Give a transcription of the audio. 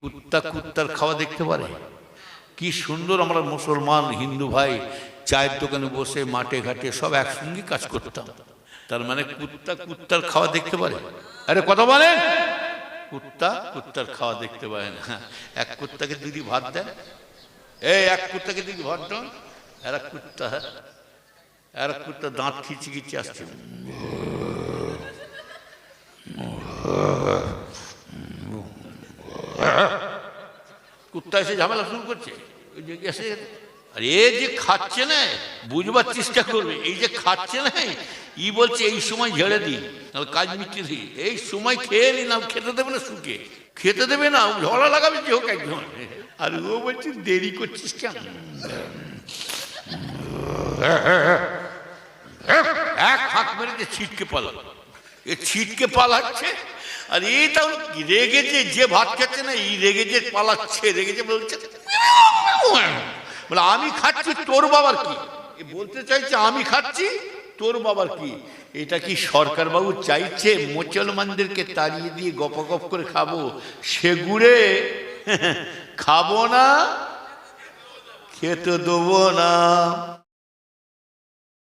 কুত্তা কুত্তার খাওয়া দেখতে পারে? কি সুন্দর আমরা মুসলমান হিন্দু ভাই চায়ের দোকানে বসে মাঠে ঘাটে সব একসঙ্গে কাজ করতাম। তার মানে কুত্তা কুত্তার খাওয়া দেখতে পারে? আরে কথা বলেন, কুত্তা কুত্তার খাওয়া দেখতে পারে না। এক কুত্তাকে দিদি ভাত দেন, এই এক কুত্তাকে দিদি ভাত দেন, এরা কুত্তা দাঁত খিচি খিচি আসছে, কুত্তা এসে ঝামেলা শুরু করছে। ওই যে এসে আর এ যে খাচ্ছে না, বুঝবার চেষ্টা করবে, এই যে খাচ্ছে না ই বলছে এই সময় ঝেড়ে দিই, তাহলে কাজ মিটে দিই, এই সময় খেয়ে নি, না খেতে দেবে না, শুকে খেতে দেবে না, ঝগড়া লাগাবে যে হোক একজন। আর ও বলছে দেরি করছিস কেন, এক ফাঁক মেরে ছিটকে পালাল, এ ছিটকে পালাচ্ছে। আর এইটাও রেগেছে, যে ভাত খাচ্ছে না এই রেগেছে পালাচ্ছে, রেগেছে বলছে বলে আমি খাচ্ছি তোর বাবার কি, বলতে চাইছে আমি খাচ্ছি তোর বাবার কি। এটা কি সরকার বাবু চাইছে মুসলমানদেরকে তাড়িয়ে দিয়ে গপ করে খাবো? সেগুড়ে খাবো না, খেতে দেবো না।